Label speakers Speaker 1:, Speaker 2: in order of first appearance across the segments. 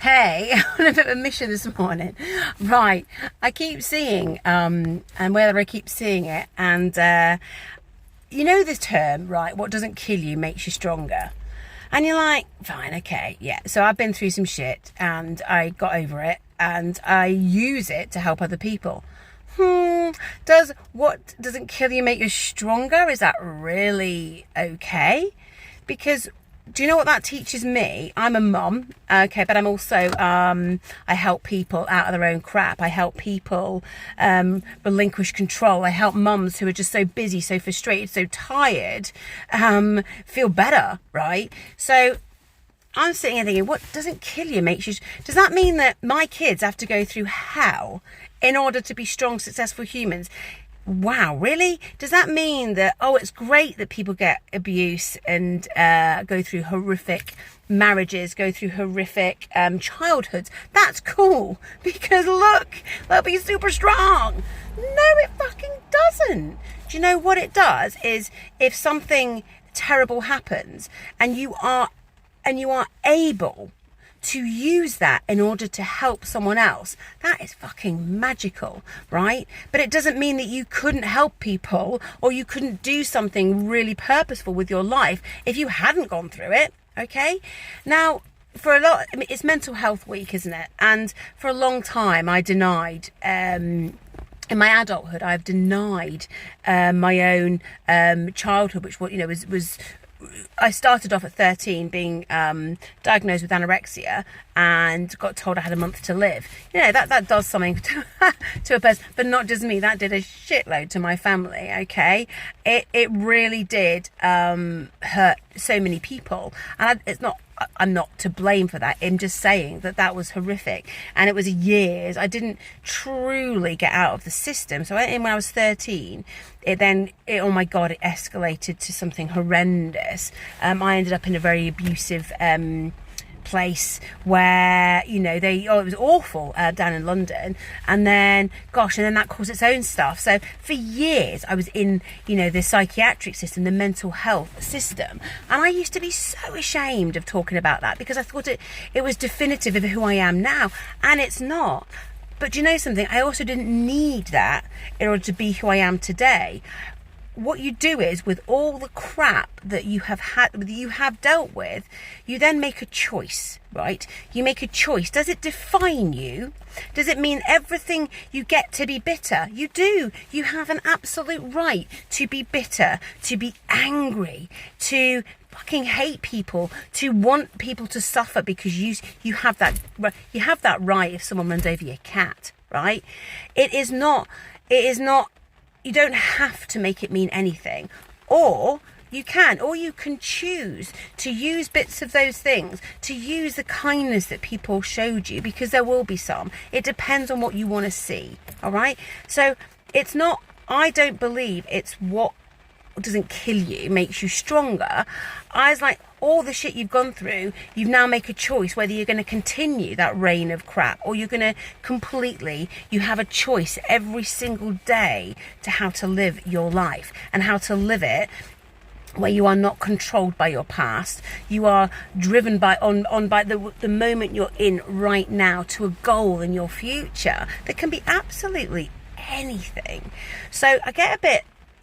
Speaker 1: Hey, on a bit of a mission this morning. Right, I keep seeing, and whether I keep seeing it, and you know this term, right? What doesn't kill you makes you stronger. And you're like, fine, okay, yeah. So I've been through some shit, and I got over it, and I use it to help other people. Does what doesn't kill you make you stronger? Is that really okay? Because do you know what that teaches me? I'm a mum, okay, but I'm also, I help people out of their own crap. I help people relinquish control. I help mums who are just so busy, so frustrated, so tired, feel better, right? So I'm sitting here thinking, what doesn't kill you makes you... Does that mean that my kids have to go through hell in order to be strong, successful humans? Wow, really? Does that mean that, oh, it's great that people get abuse and go through horrific marriages, go through horrific childhoods? That's cool, because look, they'll be super strong. No, it fucking doesn't. Do you know what it does? Is if something terrible happens and you are able to use that in order to help someone else, that is fucking magical, right? But it doesn't mean that you couldn't help people or you couldn't do something really purposeful with your life if you hadn't gone through it, okay? Now, for a lot, I mean, it's Mental Health Week, isn't it? And for a long time, I denied, in my adulthood, I've denied my own childhood, which was I started off at 13 being diagnosed with anorexia and got told I had a month to live. You know, that does something to a person, but not just me. That did a shitload to my family, okay? It really did hurt so many people. And I'm not to blame for that. I'm just saying that was horrific. And it was years. I didn't truly get out of the system. So when I was 13, oh my God, it escalated to something horrendous. I ended up in a very abusive place where, it was awful down in London. And then that caused its own stuff. So for years I was in, the psychiatric system, the mental health system. And I used to be so ashamed of talking about that because I thought it was definitive of who I am now. And it's not. But do you know something? I also didn't need that in order to be who I am today. What you do is, with all the crap that you have dealt with, you then make a choice, right? You make a choice. Does it define you? Does it mean everything you get to be bitter? You do. You have an absolute right to be bitter, to be angry, to fucking hate people, to want people to suffer because you have that right if someone runs over your cat, right? It is not. You don't have to make it mean anything, or you can choose to use bits of those things, to use the kindness that people showed you, because there will be some. It depends on what you want to see, all right? So it's not, I don't believe it's what doesn't kill you makes you stronger. I was like, all the shit you've gone through, you now make a choice whether you're going to continue that reign of crap or you're going to you have a choice every single day to how to live your life and how to live it where you are not controlled by your past. You are driven by the moment you're in right now to a goal in your future that can be absolutely anything. So I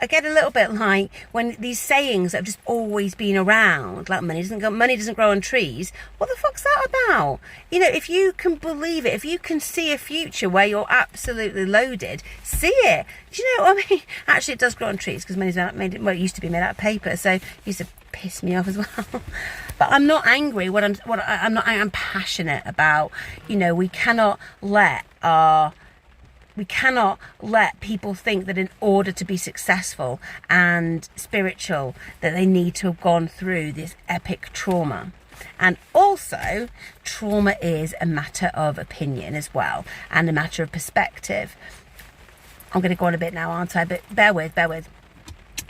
Speaker 1: get a little bit like when these sayings that have just always been around, like money doesn't grow on trees. What the fuck's that about? If you can believe it, if you can see a future where you're absolutely loaded, see it. Do you know what I mean? Actually, it does grow on trees because money's it used to be made out of paper, so it used to piss me off as well. But I'm not angry. I'm passionate about. We cannot let people think that in order to be successful and spiritual that they need to have gone through this epic trauma. And also, trauma is a matter of opinion as well, and a matter of perspective. I'm going to go on a bit now, aren't I? But bear with.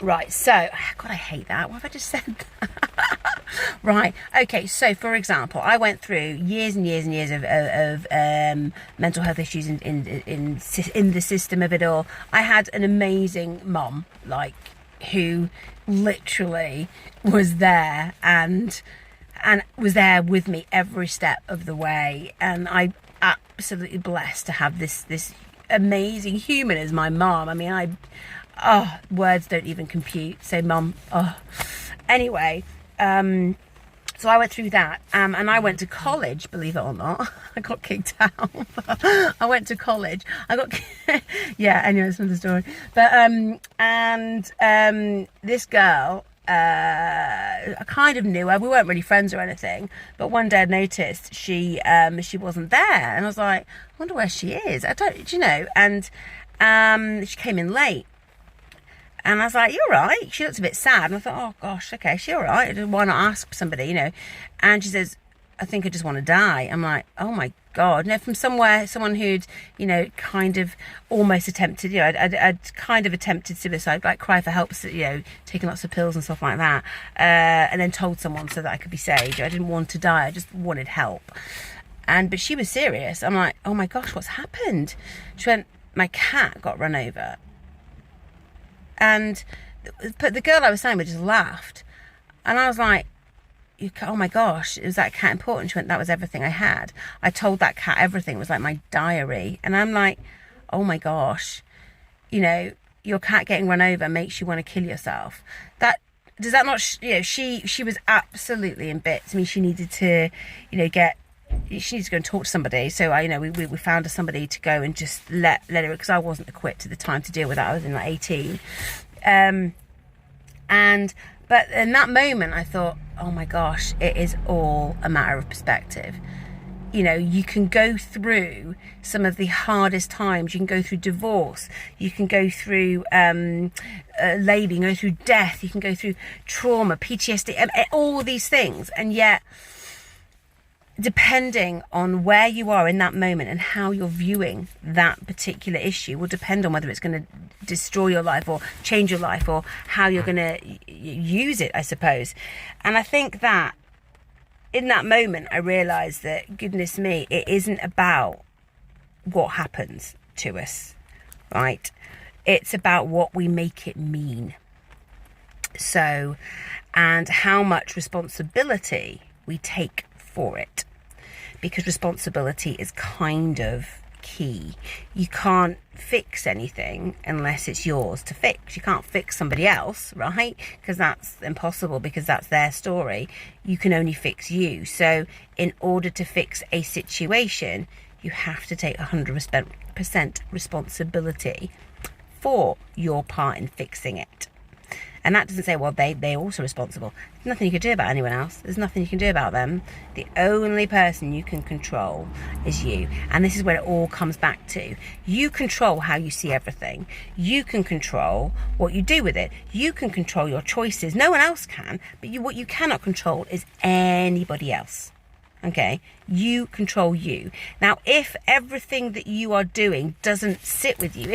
Speaker 1: Right, so, God, I hate that. What have I just said? Right, okay, so for example, I went through years and years and years of mental health issues in the system of it all. I had an amazing mum, who literally was there and and was there with me every step of the way. And I'm absolutely blessed to have this amazing human as my mom. I mean, words don't even compute. So mum, anyway, so I went through that, and I went to college, believe it or not. I got kicked out. I went to college. Yeah, anyway, that's another story. But, this girl, I kind of knew her. We weren't really friends or anything, but one day I noticed she wasn't there, and I was like, I wonder where she is. And she came in late. And I was like, "You're right." She looked a bit sad. And I thought, oh, gosh, okay, she's all right. Why not ask somebody, And she says, "I think I just want to die." I'm like, oh, my God. From someone who'd, kind of almost attempted, I'd kind of attempted suicide, like cry for help, taking lots of pills and stuff like that. And then told someone so that I could be saved. I didn't want to die. I just wanted help. But she was serious. I'm like, oh, my gosh, what's happened? She went, my cat got run over. But the girl I was saying with just laughed. And I was like, oh my gosh, is that cat important? She went, that was everything I had. I told that cat everything. It was like my diary. And I'm like, oh my gosh, your cat getting run over makes you want to kill yourself. Does that not, she was absolutely in bits. I mean, she needed to, she needs to go and talk to somebody. So we found her somebody to go and just let her, because I wasn't equipped at the time to deal with that. I was in like 18. But in that moment I thought, oh my gosh, it is all a matter of perspective. You can go through some of the hardest times. You can go through divorce. You can go through labour. You can go through death. You can go through trauma, PTSD, and all these things. And yet, depending on where you are in that moment and how you're viewing that particular issue will depend on whether it's going to destroy your life or change your life, or how you're going to use it, I suppose. And I think that in that moment I realised that, goodness me, it isn't about what happens to us, right? It's about what we make it mean. So, and how much responsibility we take for it, because responsibility is kind of key. You can't fix anything unless it's yours to fix. You can't fix somebody else, right? Because that's impossible, because that's their story. You can only fix you. In order to fix a situation, you have to take 100% responsibility for your part in fixing it. And that doesn't say, well, they're also responsible. There's nothing you can do about anyone else. There's nothing you can do about them. The only person you can control is you. And this is where it all comes back to. You control how you see everything. You can control what you do with it. You can control your choices. No one else can. But what you cannot control is anybody else. Okay, you control you. Now, if everything that you are doing doesn't sit with you,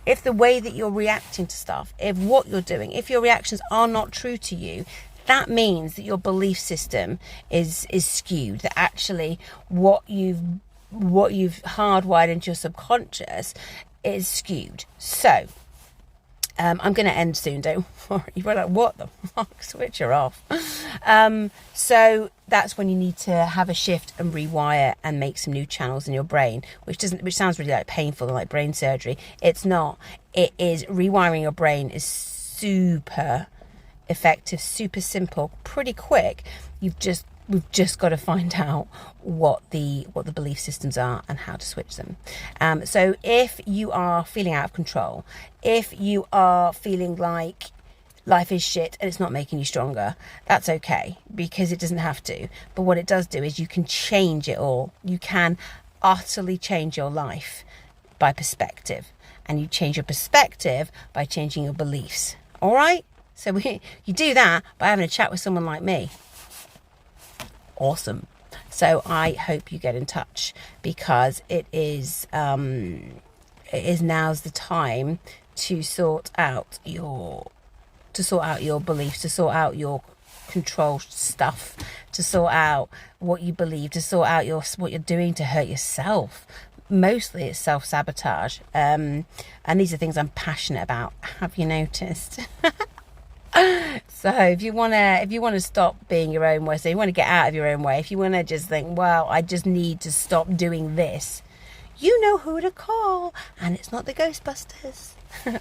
Speaker 1: if the way that you're reacting to stuff, if what you're doing, if your reactions are not true to you, that means that your belief system is skewed. That actually what you've hardwired into your subconscious is skewed. So I'm going to end soon, don't worry. You're like, what the fuck? Switch her off. So that's when you need to have a shift and rewire and make some new channels in your brain, which sounds really like painful and like brain surgery. It's not. It is. Rewiring your brain is super effective, super simple, pretty quick. We've just got to find out what the belief systems are and how to switch them. So if you are feeling out of control, if you are feeling like life is shit and it's not making you stronger, that's okay, because it doesn't have to. But what it does do is you can change it all. You can utterly change your life by perspective, and you change your perspective by changing your beliefs. All right? So you do that by having a chat with someone like me. Awesome. So I hope you get in touch, because it is now's the time to sort out your beliefs, to sort out your control stuff, to sort out what you believe, to sort out what you're doing to hurt yourself. Mostly it's self-sabotage, and these are things I'm passionate about. Have you noticed? So if you wanna stop being your own way, so you want to get out of your own way, if you want to just think, well, I just need to stop doing this, you know who to call, and it's not the Ghostbusters.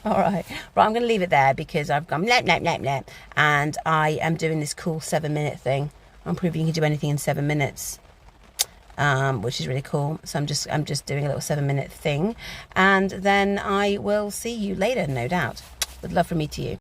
Speaker 1: All right, I'm going to leave it there because I've gone blap, blap, blap, blap, and I am doing this cool 7-minute thing. I'm proving you can do anything in 7 minutes, which is really cool. So I'm just doing a little 7-minute thing, and then I will see you later, no doubt. With love from me to you.